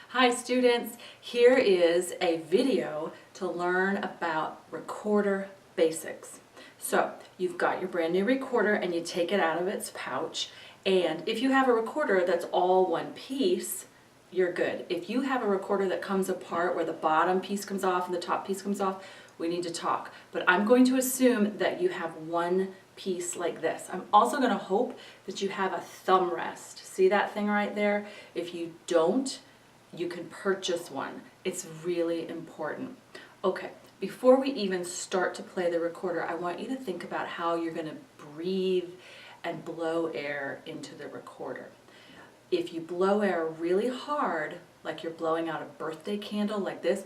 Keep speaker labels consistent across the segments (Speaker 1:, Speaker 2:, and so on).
Speaker 1: Hi students, here is a video to learn about recorder basics. So you've got your brand new recorder and you take it out of its pouch, and if you have a recorder that's all one piece, you're good. If you have a recorder that comes apart where the bottom piece comes off and the top piece comes off, we need to talk. But I'm going to assume that you have one piece like this. I'm also going to hope that you have a thumb rest. See that thing right there? If you don't, you can purchase one. It's really important. Okay, before we even start to play the recorder, I want you to think about how you're going to breathe and blow air into the recorder. If you blow air really hard, like you're blowing out a birthday candle like this,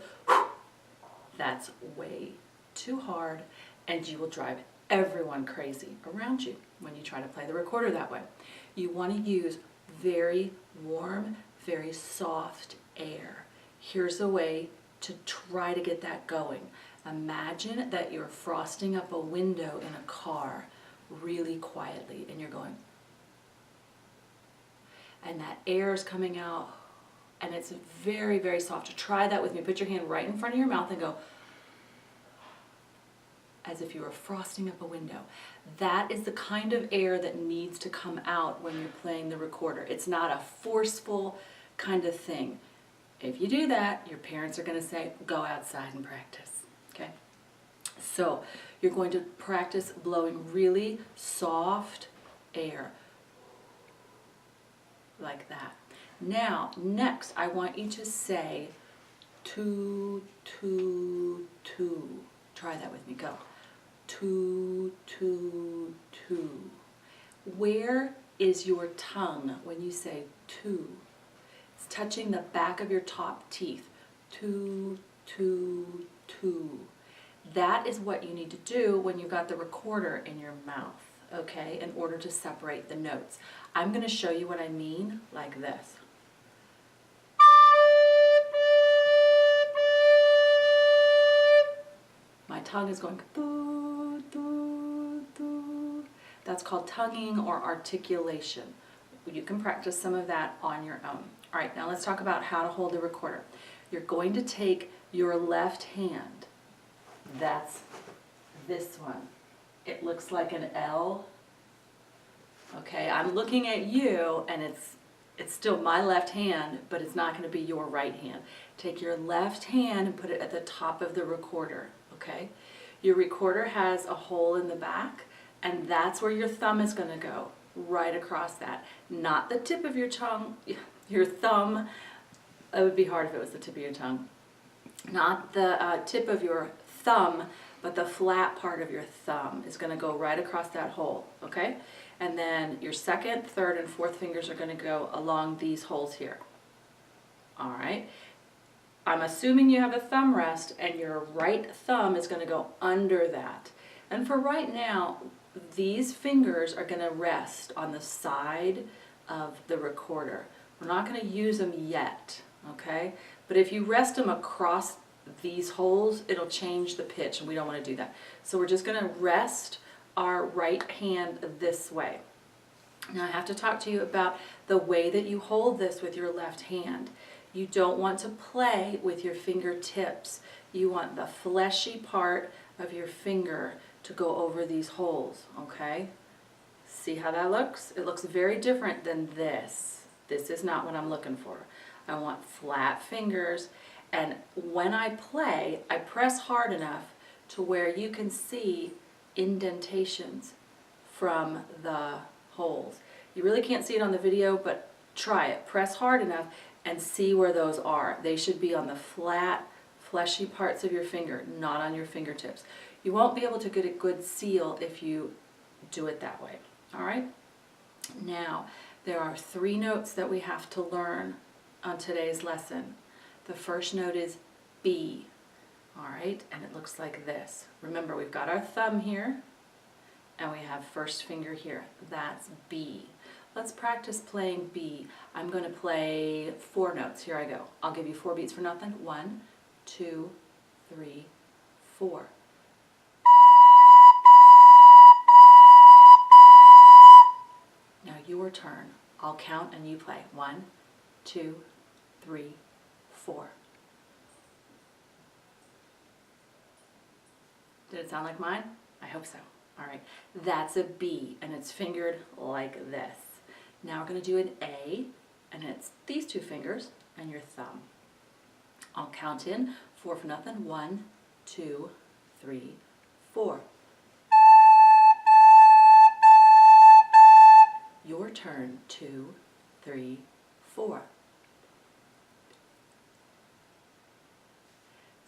Speaker 1: that's way too hard, and you will drive everyone crazy around you when you try to play the recorder that way. You want to use very warm, very soft air. Here's a way to try to get that going. Imagine that you're frosting up a window in a car really quietly, and you're going, and that air is coming out, and it's very, very soft. Try that with me. Put your hand right in front of your mouth and go, as if you were frosting up a window. That is the kind of air that needs to come out when you're playing the recorder. It's not a forceful kind of thing. If you do that, your parents are going to say, go outside and practice. Okay? So you're going to practice blowing really soft air like that. Now, next, I want you to say two, two, two. Try that with me. Go. Two, two, two. Where is your tongue when you say two? It's touching the back of your top teeth. Two, two, two. That is what you need to do when you've got the recorder in your mouth, okay, in order to separate the notes. I'm going to show you what I mean like this. My tongue is going doo, doo, doo. That's called tonguing or articulation. You can practice some of that on your own. All right, now let's talk about how to hold the recorder. You're going to take your left hand. That's this one. It looks like an L. Okay, I'm looking at you, and it's still my left hand, but it's not going to be your right hand. Take your left hand and put it at the top of the recorder. Okay, your recorder has a hole in the back, and that's where your thumb is going to go, right across that. Not the tip of your tongue, your thumb. It would be hard if it was the tip of your tongue. Not the tip of your thumb, but the flat part of your thumb is going to go right across that hole, okay? And then your second, third, and fourth fingers are going to go along these holes here. All right? I'm assuming you have a thumb rest, and your right thumb is going to go under that. And for right now, these fingers are going to rest on the side of the recorder. We're not going to use them yet, okay? But if you rest them across these holes, it'll change the pitch, and we don't want to do that. So we're just going to rest our right hand this way. Now I have to talk to you about the way that you hold this with your left hand. You don't want to play with your fingertips. You want the fleshy part of your finger to go over these holes, okay? See how that looks? It looks very different than this. This is not what I'm looking for. I want flat fingers, and when I play, I press hard enough to where you can see indentations from the holes. You really can't see it on the video, but try it. Press hard enough and see where those are. They should be on the flat, fleshy parts of your finger, not on your fingertips. You won't be able to get a good seal if you do it that way. All right? Now, there are 3 notes that we have to learn on today's lesson. The first note is B. All right, and it looks like this. Remember, we've got our thumb here, and we have first finger here. That's B. Let's practice playing B. I'm going to play 4 notes. Here I go. I'll give you 4 beats for nothing. 1, 2, 3, 4. Now your turn. I'll count and you play. 1, 2, 3, 4. Did it sound like mine? I hope so. All right, that's a B, and it's fingered like this. Now we're going to do an A, and it's these two fingers and your thumb. I'll count in 4 for nothing. 1, 2, 3, 4. Your turn. 2, 3, 4.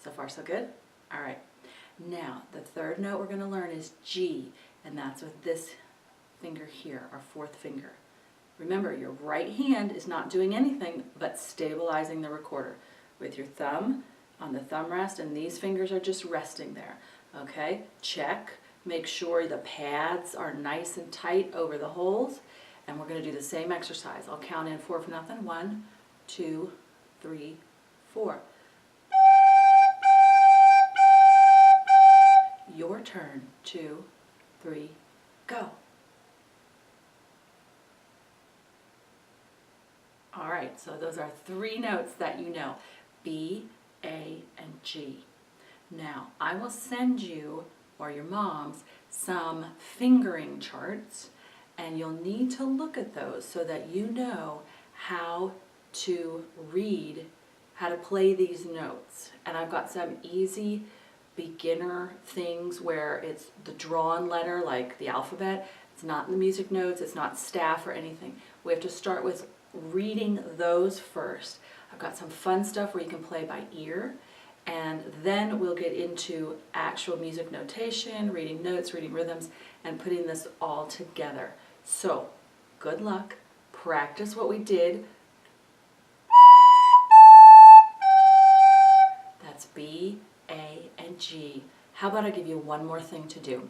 Speaker 1: So far, so good? All right. Now, the third note we're going to learn is G, and that's with this finger here, our 4th finger. Remember, your right hand is not doing anything but stabilizing the recorder with your thumb on the thumb rest, and these fingers are just resting there. Okay, check. Make sure the pads are nice and tight over the holes, and we're going to do the same exercise. I'll count in 4 for nothing. 1, 2, 3, 4. Your turn. 2, 3, go. All right, so those are 3 notes that you know, B, A, and G. Now, I will send you, or your moms, some fingering charts, and you'll need to look at those so that you know how to read, how to play these notes. And I've got some easy beginner things where it's the drawn letter, like the alphabet. It's not in the music notes, it's not staff or anything. We have to start with reading those first. I've got some fun stuff where you can play by ear, and then we'll get into actual music notation, reading notes, reading rhythms, and putting this all together. So, good luck. Practice what we did. That's B, A, and G. How about I give you one more thing to do?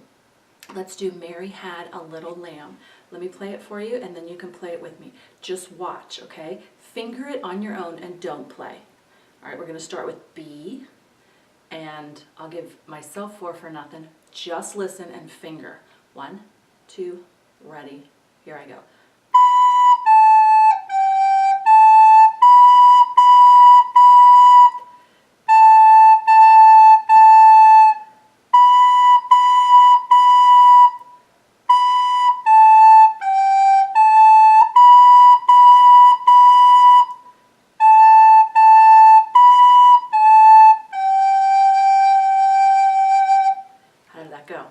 Speaker 1: Let's do Mary Had a Little Lamb. Let me play it for you, and then you can play it with me. Just watch, okay? Finger it on your own and don't play. All right, we're going to start with B, and I'll give myself 4 for nothing. Just listen and finger. 1, 2, ready. Here I go. Go.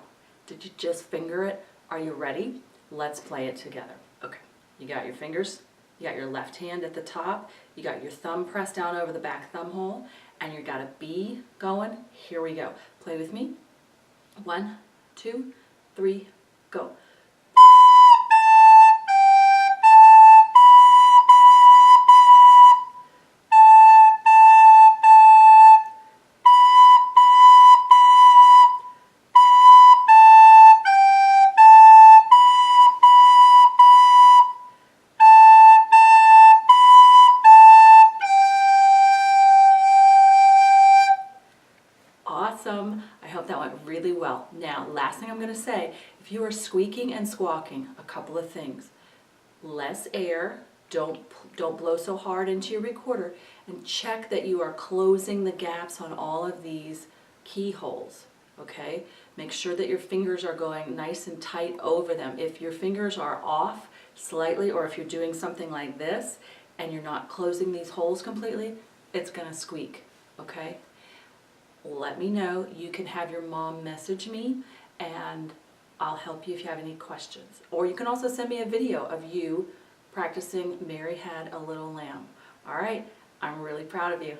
Speaker 1: Did you just finger it? Are you ready? Let's play it together. Okay, you got your fingers, you got your left hand at the top, you got your thumb pressed down over the back thumb hole, and you got a B going. Here we go. Play with me. 1, 2, 3, go. Awesome. I hope that went really well. Now, last thing I'm going to say, if you are squeaking and squawking, a couple of things. Less air, don't blow so hard into your recorder, and check that you are closing the gaps on all of these keyholes, okay? Make sure that your fingers are going nice and tight over them. If your fingers are off slightly, or if you're doing something like this and you're not closing these holes completely, it's going to squeak, okay? Let me know. You can have your mom message me, and I'll help you if you have any questions. Or you can also send me a video of you practicing Mary Had a Little Lamb. All right, I'm really proud of you.